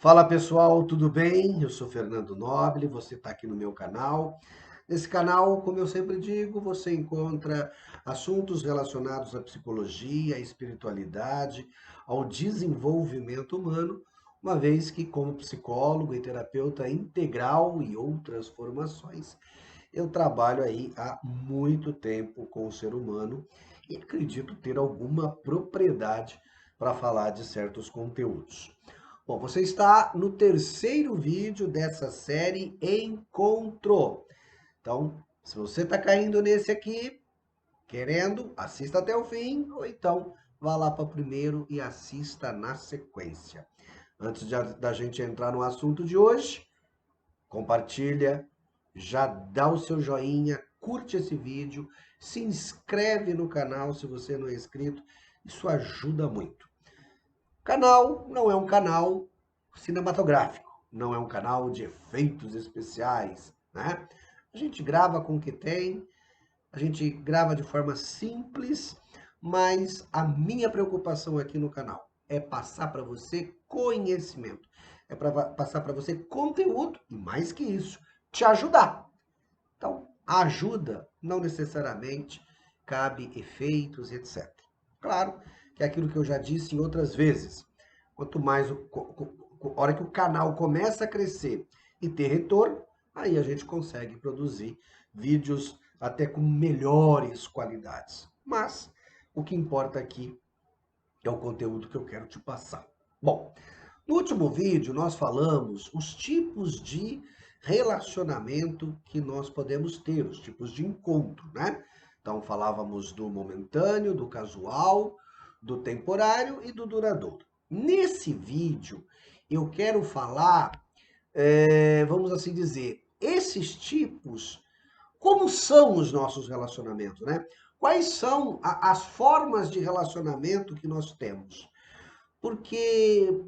Fala pessoal, tudo bem? Eu sou Fernando Noble, você está aqui no meu canal. Nesse canal, como eu sempre digo, você encontra assuntos relacionados à psicologia, à espiritualidade, ao desenvolvimento humano, uma vez que, como psicólogo e terapeuta integral e outras formações, eu trabalho aí há muito tempo com o ser humano e acredito ter alguma propriedade para falar de certos conteúdos. Bom, você está no terceiro vídeo dessa série Encontro. Então, se você está caindo nesse aqui, querendo, assista até o fim, ou então vá lá para o primeiro e assista na sequência. Antes da gente entrar no assunto de hoje, compartilha, já dá o seu joinha, curte esse vídeo, se inscreve no canal se você não é inscrito, isso ajuda muito. O canal não é um canal cinematográfico, não é um canal de efeitos especiais, né? A gente grava com o que tem, a gente grava de forma simples, mas a minha preocupação aqui no canal é passar para você conhecimento, é para passar para você conteúdo e mais que isso, te ajudar. Então, a ajuda não necessariamente cabe efeitos, etc. Claro que é aquilo que eu já disse em outras vezes. Quanto mais a hora que o canal começa a crescer e ter retorno, aí a gente consegue produzir vídeos até com melhores qualidades. Mas o que importa aqui é o conteúdo que eu quero te passar. Bom, no último vídeo nós falamos os tipos de relacionamento que nós podemos ter, os tipos de encontro, né? Então falávamos do momentâneo, do casual, do temporário e do duradouro. Nesse vídeo eu quero falar, vamos assim dizer, esses tipos, como são os nossos relacionamentos, né? Quais são as formas de relacionamento que nós temos? Porque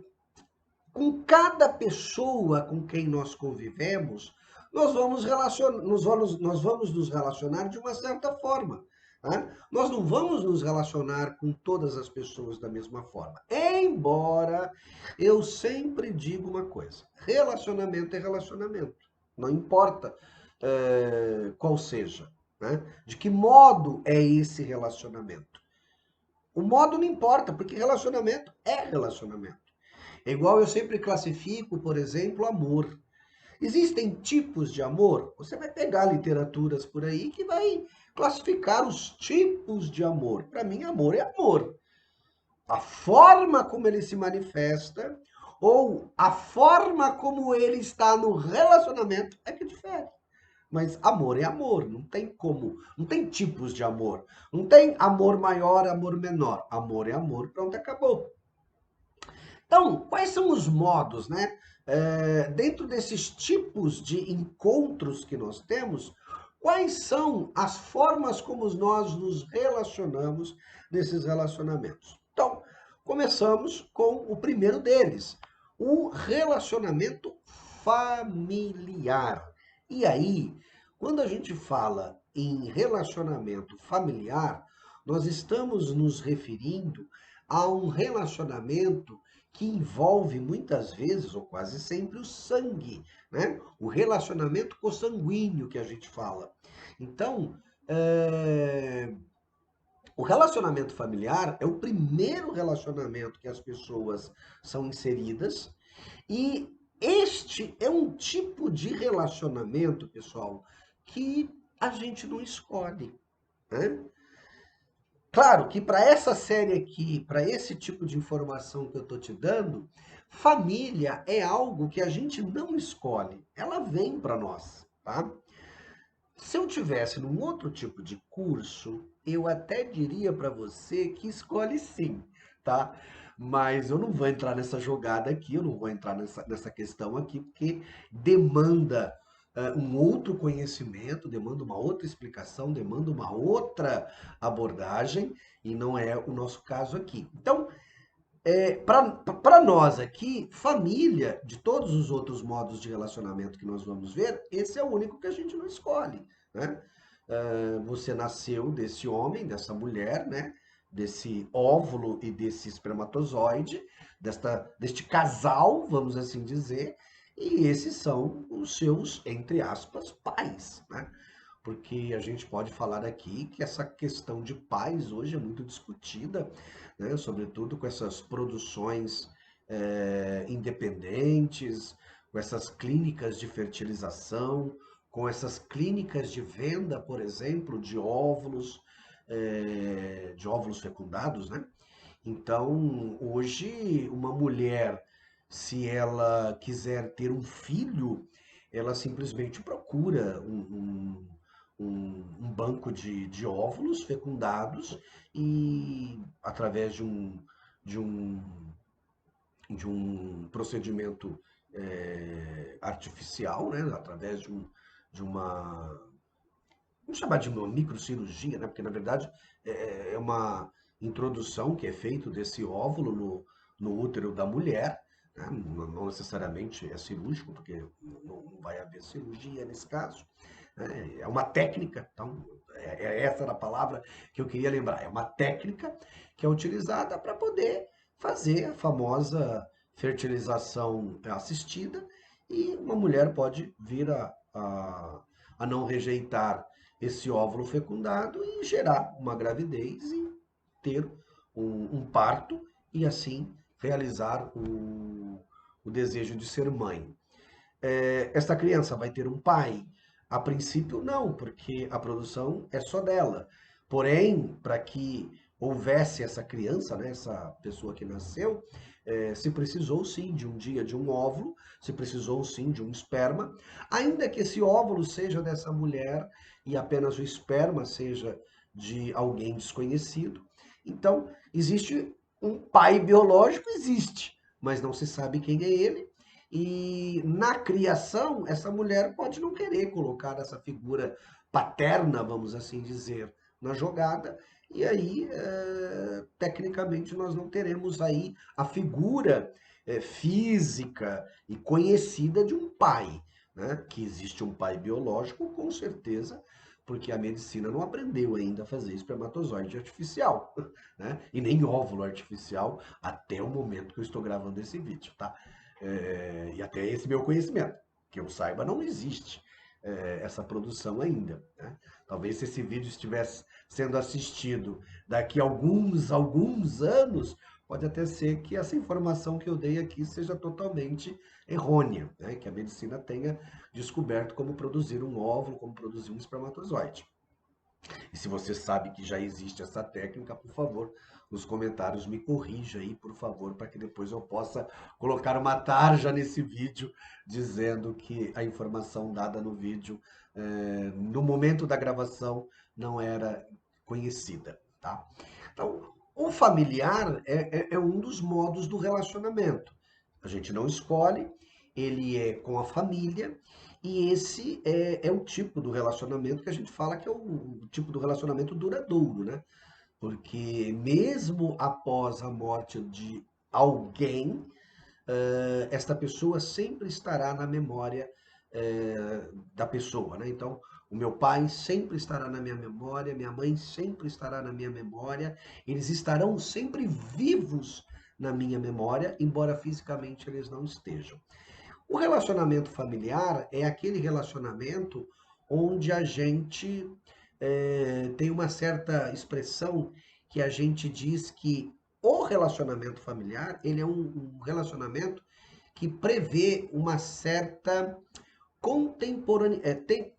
com cada pessoa com quem nós convivemos, nós vamos nos relacionar de uma certa forma. Né? Nós não vamos nos relacionar com todas as pessoas da mesma forma. Embora eu sempre digo uma coisa: relacionamento é relacionamento. Não importa qual seja. Né? De que modo é esse relacionamento? O modo não importa, porque relacionamento é relacionamento. É igual eu sempre classifico, por exemplo, amor. Existem tipos de amor? Você vai pegar literaturas por aí que vai classificar os tipos de amor. Para mim, amor é amor. A forma como ele se manifesta ou a forma como ele está no relacionamento é que difere. Mas amor é amor, não tem como, não tem tipos de amor. Não tem amor maior, amor menor. Amor é amor, pronto, acabou. Então, quais são os modos, né? Dentro desses tipos de encontros que nós temos, quais são as formas como nós nos relacionamos nesses relacionamentos? Então, começamos com o primeiro deles, o relacionamento familiar. E aí, quando a gente fala em relacionamento familiar, nós estamos nos referindo a um relacionamento que envolve muitas vezes, ou quase sempre, o sangue, né? O relacionamento consanguíneo que a gente fala. Então, o relacionamento familiar é o primeiro relacionamento que as pessoas são inseridas e este é um tipo de relacionamento, pessoal, que a gente não escolhe, né? Claro que para essa série aqui, para esse tipo de informação que eu estou te dando, família é algo que a gente não escolhe, ela vem para nós, tá? Se eu tivesse num outro tipo de curso, eu até diria para você que escolhe sim, tá? Mas eu não vou entrar nessa jogada aqui, eu não vou entrar nessa questão aqui, porque demanda um outro conhecimento, demanda uma outra explicação, demanda uma outra abordagem, e não é o nosso caso aqui. Então, para nós aqui, família, de todos os outros modos de relacionamento que nós vamos ver, esse é o único que a gente não escolhe, né? Você nasceu desse homem, dessa mulher, né? desse óvulo e desse espermatozoide, deste casal, vamos assim dizer, e esses são os seus, entre aspas, pais, né? Porque a gente pode falar aqui que essa questão de pais hoje é muito discutida, né? Sobretudo com essas produções independentes, com essas clínicas de fertilização, com essas clínicas de venda, por exemplo, de óvulos fecundados, né? Então, hoje, uma mulher, se ela quiser ter um filho, ela simplesmente procura um banco de óvulos fecundados e, através de um, de um procedimento artificial, né? Através de uma vamos chamar de uma microcirurgia, né? Porque na verdade é uma introdução que é feito desse óvulo no útero da mulher, né? Não necessariamente é cirúrgico, porque não vai haver cirurgia nesse caso, né? É uma técnica, então essa era a palavra que eu queria lembrar. É uma técnica que é utilizada para poder fazer a famosa fertilização assistida e uma mulher pode vir a não rejeitar esse óvulo fecundado e gerar uma gravidez e ter um parto e assim realizar o desejo de ser mãe. Esta criança vai ter um pai? A princípio, não, porque a produção é só dela. Porém, para que houvesse essa criança, né, essa pessoa que nasceu, se precisou sim de um dia de um óvulo, se precisou sim de um esperma, ainda que esse óvulo seja dessa mulher e apenas o esperma seja de alguém desconhecido. Então, existe um pai biológico, existe, mas não se sabe quem é ele, e na criação, essa mulher pode não querer colocar essa figura paterna, vamos assim dizer, na jogada, e aí, tecnicamente, nós não teremos aí a figura física e conhecida de um pai, né? Que existe um pai biológico, com certeza, porque a medicina não aprendeu ainda a fazer espermatozoide artificial, né? E nem óvulo artificial até o momento que eu estou gravando esse vídeo, tá? E até esse meu conhecimento, que eu saiba, não existe essa produção ainda, né? Talvez se esse vídeo estivesse sendo assistido daqui a alguns anos, pode até ser que essa informação que eu dei aqui seja totalmente errônea, né? Que a medicina tenha descoberto como produzir um óvulo, como produzir um espermatozoide. E se você sabe que já existe essa técnica, por favor, nos comentários me corrija aí, por favor, para que depois eu possa colocar uma tarja nesse vídeo dizendo que a informação dada no vídeo, no momento da gravação, não era conhecida, tá? Então, o familiar é um dos modos do relacionamento. A gente não escolhe, ele é com a família, e esse é o tipo do relacionamento que a gente fala que é o tipo do relacionamento duradouro, né? Porque mesmo após a morte de alguém, esta pessoa sempre estará na memória da pessoa, né? Então, o meu pai sempre estará na minha memória, minha mãe sempre estará na minha memória, eles estarão sempre vivos na minha memória, embora fisicamente eles não estejam. O relacionamento familiar é aquele relacionamento onde a gente tem uma certa expressão que a gente diz que o relacionamento familiar ele é um relacionamento que prevê uma certa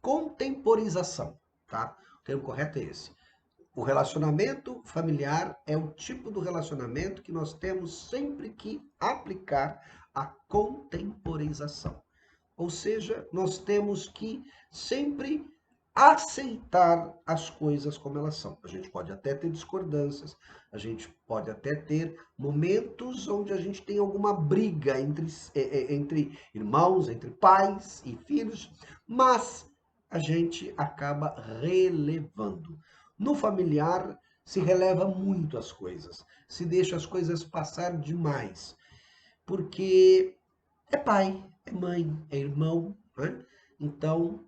contemporização, tá? O termo correto é esse. O relacionamento familiar é o tipo do relacionamento que nós temos sempre que aplicar a contemporização. Ou seja, nós temos que sempre aceitar as coisas como elas são. A gente pode até ter discordâncias, a gente pode até ter momentos onde a gente tem alguma briga entre irmãos, entre pais e filhos, mas a gente acaba relevando. No familiar, se releva muito as coisas, se deixa as coisas passar demais, porque é pai, é mãe, é irmão, né? Então,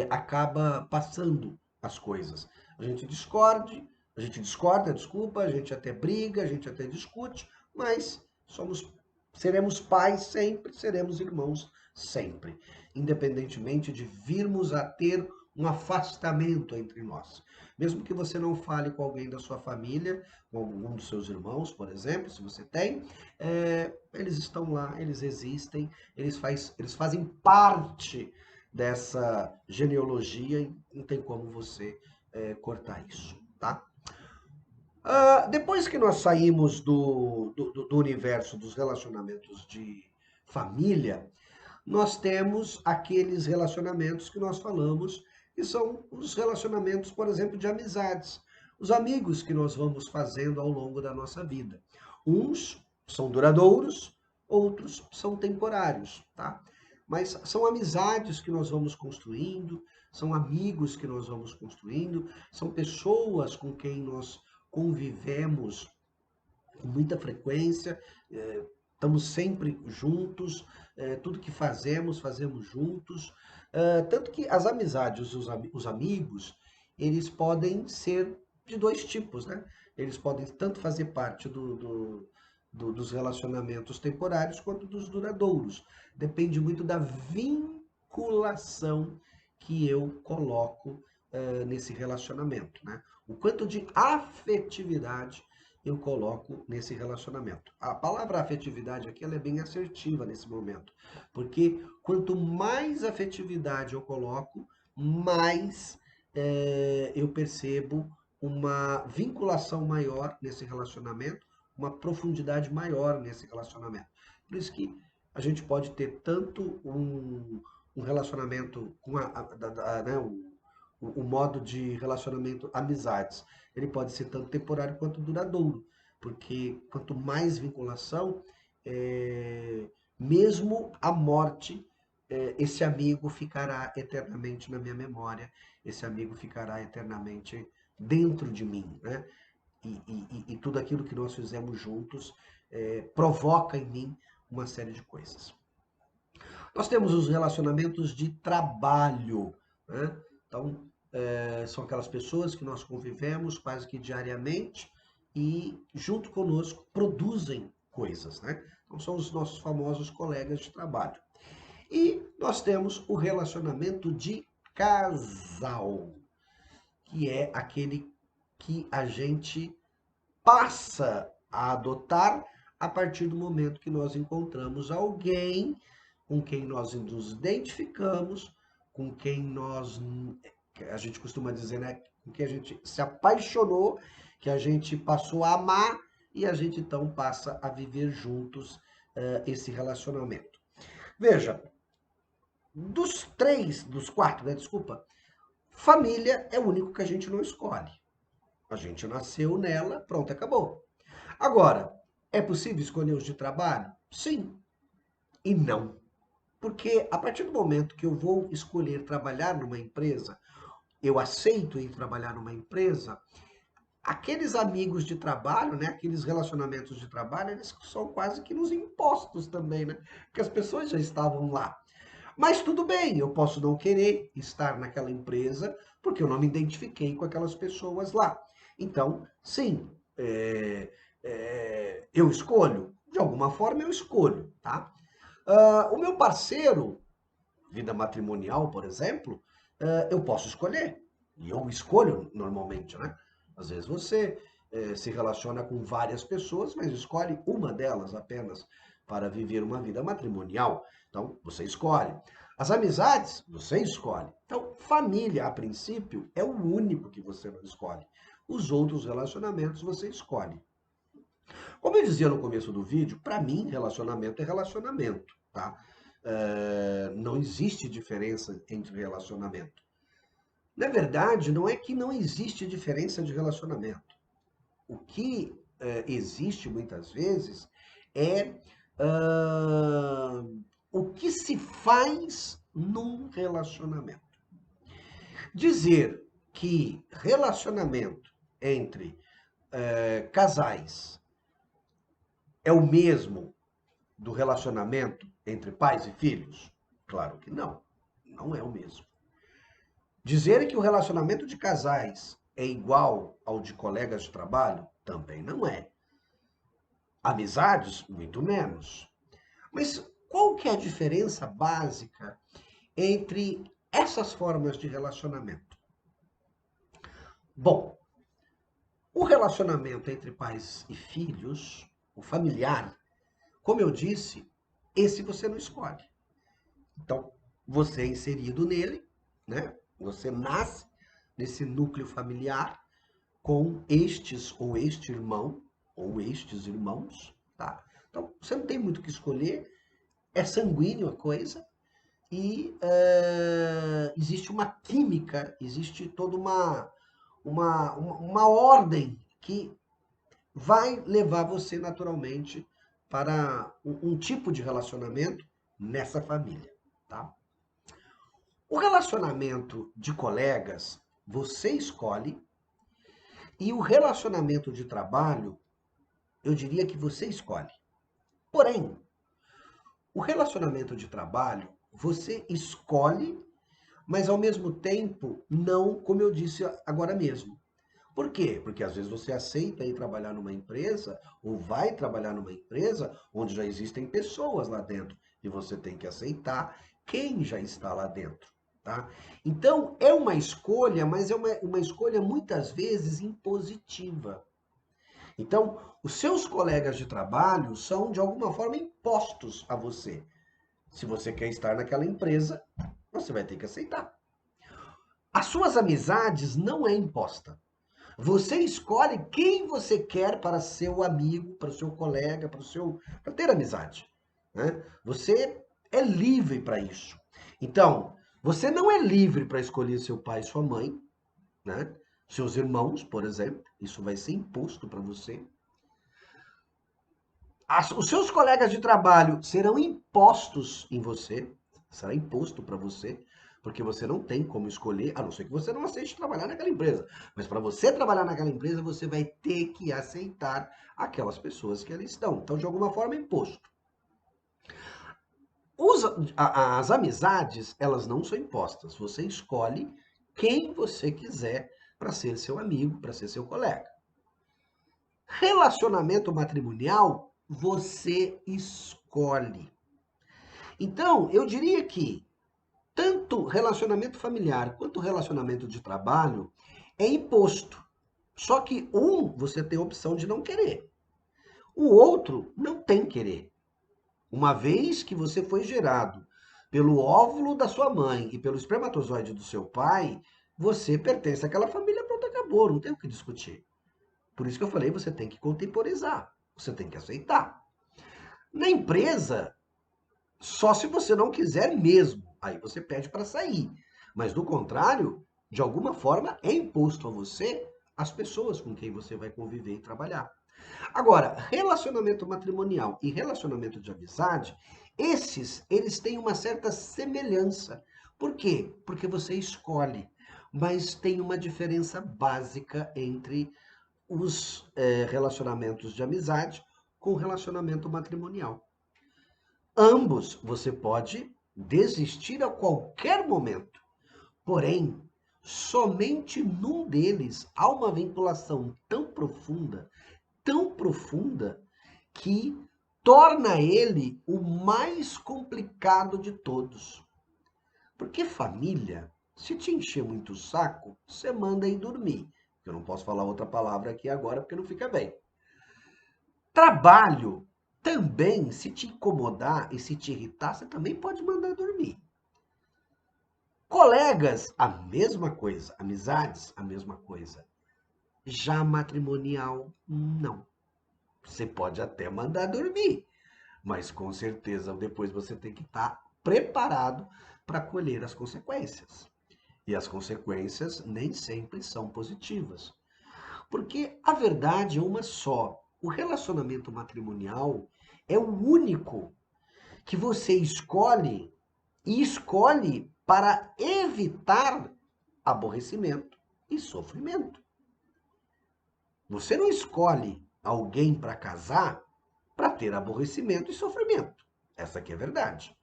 acaba passando as coisas. A gente discorde, A gente discorda, desculpa, a gente até briga, a gente até discute, mas seremos pais sempre, seremos irmãos sempre, independentemente de virmos a ter um afastamento entre nós. Mesmo que você não fale com alguém da sua família, com algum dos seus irmãos, por exemplo, se você tem, eles estão lá, eles existem, eles fazem parte dessa genealogia e não tem como você cortar isso, tá? Depois que nós saímos do universo dos relacionamentos de família, nós temos aqueles relacionamentos que nós falamos, que são os relacionamentos, por exemplo, de amizades. Os amigos que nós vamos fazendo ao longo da nossa vida. Uns são duradouros, outros são temporários, tá? Mas são amizades que nós vamos construindo, são amigos que nós vamos construindo, são pessoas com quem nós convivemos com muita frequência, estamos sempre juntos, tudo que fazemos, fazemos juntos. Tanto que as amizades, os amigos, eles podem ser de dois tipos, né? Eles podem tanto fazer parte dos relacionamentos temporários quanto dos duradouros. Depende muito da vinculação que eu coloco nesse relacionamento, né? O quanto de afetividade eu coloco nesse relacionamento. A palavra afetividade aqui ela é bem assertiva nesse momento, porque quanto mais afetividade eu coloco, mais eu percebo uma vinculação maior nesse relacionamento, uma profundidade maior nesse relacionamento. Por isso que a gente pode ter tanto um relacionamento com né, o modo de relacionamento amizades. Ele pode ser tanto temporário quanto duradouro, porque quanto mais vinculação, mesmo a morte, esse amigo ficará eternamente na minha memória, esse amigo ficará eternamente dentro de mim, né? E tudo aquilo que nós fizemos juntos provoca em mim uma série de coisas. Nós temos os relacionamentos de trabalho, né? Então, são aquelas pessoas que nós convivemos quase que diariamente e, junto conosco, produzem coisas, né? Então, são os nossos famosos colegas de trabalho. E nós temos o relacionamento de casal, que é aquele que a gente passa a adotar a partir do momento que nós encontramos alguém com quem nós nos identificamos, com quem a gente costuma dizer, né, com quem a gente se apaixonou, que a gente passou a amar e a gente então passa a viver juntos esse relacionamento. Veja, dos quatro, né, desculpa, família é o único que a gente não escolhe. A gente nasceu nela, pronto, acabou. Agora, é possível escolher os de trabalho? Sim e não. Porque a partir do momento que eu vou escolher trabalhar numa empresa, eu aceito ir trabalhar numa empresa, aqueles amigos de trabalho, né, aqueles relacionamentos de trabalho, eles são quase que nos impostos também, né? Porque as pessoas já estavam lá. Mas tudo bem, eu posso não querer estar naquela empresa porque eu não me identifiquei com aquelas pessoas lá. Então, sim, eu escolho. De alguma forma eu escolho, tá? O meu parceiro, vida matrimonial, por exemplo, eu posso escolher. E eu escolho normalmente, né? Às vezes você se relaciona com várias pessoas, mas escolhe uma delas apenas para viver uma vida matrimonial. Então, você escolhe. As amizades, você escolhe. Então, família, a princípio, é o único que você não escolhe. Os outros relacionamentos você escolhe. Como eu dizia no começo do vídeo, para mim, relacionamento é relacionamento, tá? Não existe diferença entre relacionamento. Na verdade, não é que não existe diferença de relacionamento. O que existe muitas vezes é o que se faz num relacionamento. Dizer que relacionamento entre casais é o mesmo do relacionamento entre pais e filhos? Claro que não. Não é o mesmo. Dizer que o relacionamento de casais é igual ao de colegas de trabalho? Também não é. Amizades? Muito menos. Mas qual que é a diferença básica entre essas formas de relacionamento? Bom, o relacionamento entre pais e filhos, o familiar, como eu disse, esse você não escolhe. Então, você é inserido nele, né? Você nasce nesse núcleo familiar com estes ou este irmão ou estes irmãos, tá? Então, você não tem muito o que escolher, é sanguíneo a coisa e existe uma química, existe toda uma ordem que vai levar você naturalmente para um tipo de relacionamento nessa família, tá? O relacionamento de colegas você escolhe e o relacionamento de trabalho, eu diria que você escolhe. Porém, o relacionamento de trabalho você escolhe, mas ao mesmo tempo não, como eu disse agora mesmo. Por quê? Porque às vezes você aceita ir trabalhar numa empresa ou vai trabalhar numa empresa onde já existem pessoas lá dentro e você tem que aceitar quem já está lá dentro, tá? Então é uma escolha, mas é uma escolha muitas vezes impositiva. Então, os seus colegas de trabalho são de alguma forma impostos a você. Se você quer estar naquela empresa, você vai ter que aceitar. As suas amizades não é imposta. Você escolhe quem você quer para seu amigo, para o seu colega, para ter amizade, né? Você é livre para isso. Então, você não é livre para escolher seu pai e sua mãe, né? Seus irmãos, por exemplo, isso vai ser imposto para você. Os seus colegas de trabalho serão impostos em você, será imposto para você, porque você não tem como escolher, a não ser que você não aceite trabalhar naquela empresa. Mas para você trabalhar naquela empresa, você vai ter que aceitar aquelas pessoas que ali estão. Então, de alguma forma, é imposto. As amizades, elas não são impostas. Você escolhe quem você quiser para ser seu amigo, para ser seu colega. Relacionamento matrimonial, você escolhe. Então, eu diria que tanto relacionamento familiar quanto relacionamento de trabalho é imposto. Só que um você tem a opção de não querer. O outro não tem querer. Uma vez que você foi gerado pelo óvulo da sua mãe e pelo espermatozoide do seu pai, você pertence àquela família, pronto, acabou, não tem o que discutir. Por isso que eu falei, você tem que contemporizar, você tem que aceitar. Na empresa, só se você não quiser mesmo, aí você pede para sair. Mas do contrário, de alguma forma é imposto a você as pessoas com quem você vai conviver e trabalhar. Agora, relacionamento matrimonial e relacionamento de amizade, eles têm uma certa semelhança. Por quê? Porque você escolhe, mas tem uma diferença básica entre os relacionamentos de amizade com o relacionamento matrimonial. Ambos você pode desistir a qualquer momento, porém, somente num deles há uma vinculação tão profunda, que torna ele o mais complicado de todos. Porque família, se te encher muito o saco, você manda ir dormir. Eu não posso falar outra palavra aqui agora porque não fica bem. Trabalho, também, se te incomodar e se te irritar, você também pode mandar dormir. Colegas, a mesma coisa. Amizades, a mesma coisa. Já matrimonial, não. Você pode até mandar dormir, mas com certeza depois você tem que estar preparado para colher as consequências. E as consequências nem sempre são positivas. Porque a verdade é uma só. O relacionamento matrimonial é o único que você escolhe e escolhe para evitar aborrecimento e sofrimento. Você não escolhe alguém para casar para ter aborrecimento e sofrimento. Essa aqui é a verdade.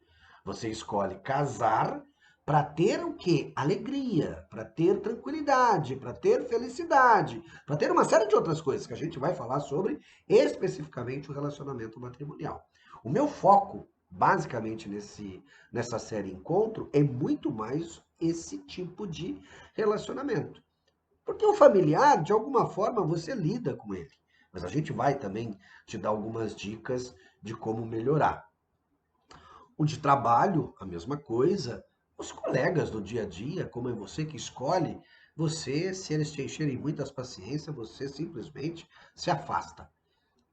Você escolhe casar para ter o quê? Alegria, para ter tranquilidade, para ter felicidade, para ter uma série de outras coisas que a gente vai falar sobre especificamente o relacionamento matrimonial. O meu foco, basicamente, nessa série Encontro, é muito mais esse tipo de relacionamento. Porque o familiar, de alguma forma, você lida com ele. Mas a gente vai também te dar algumas dicas de como melhorar. O de trabalho, a mesma coisa. Os colegas do dia a dia, como é você que escolhe, você, se eles te encherem muitas paciência, você simplesmente se afasta.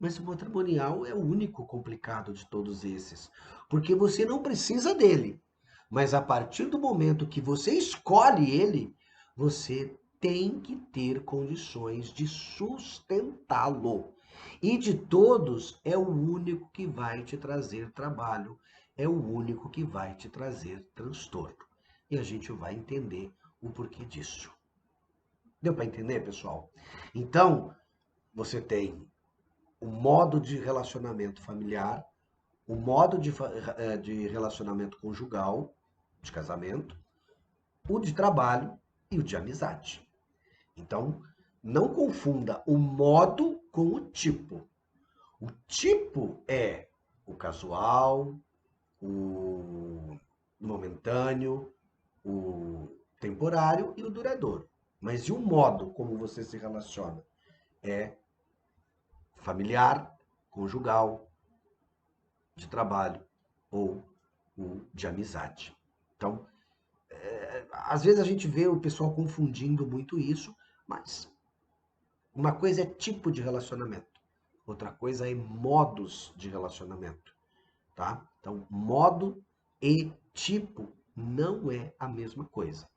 Mas o matrimonial é o único complicado de todos esses, porque você não precisa dele. Mas a partir do momento que você escolhe ele, você tem que ter condições de sustentá-lo. E de todos, é o único que vai te trazer trabalho, é o único que vai te trazer transtorno. E a gente vai entender o porquê disso. Deu para entender, pessoal? Então, você tem o modo de relacionamento familiar, o modo de relacionamento conjugal, de casamento, o de trabalho e o de amizade. Então, não confunda o modo com o tipo. O tipo é o casual, o momentâneo, o temporário e o duradouro. Mas e o modo como você se relaciona? É familiar, conjugal, de trabalho ou o de amizade. Então, às vezes a gente vê o pessoal confundindo muito isso, mas uma coisa é tipo de relacionamento, outra coisa é modos de relacionamento, tá? Então, modo e tipo não é a mesma coisa,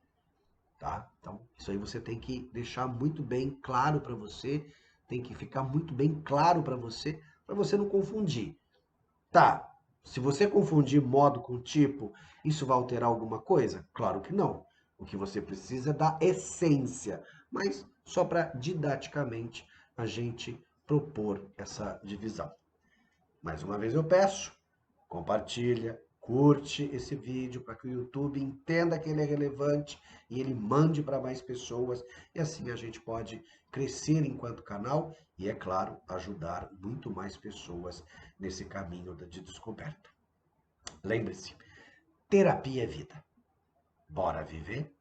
tá? Então, isso aí você tem que deixar muito bem claro para você, tem que ficar muito bem claro para você não confundir. Tá, se você confundir modo com tipo, isso vai alterar alguma coisa? Claro que não. O que você precisa é da essência, mas só para didaticamente a gente propor essa divisão. Mais uma vez eu peço, compartilha, curte esse vídeo para que o YouTube entenda que ele é relevante e ele mande para mais pessoas. E assim a gente pode crescer enquanto canal e, é claro, ajudar muito mais pessoas nesse caminho de descoberta. Lembre-se, terapia é vida. Bora viver?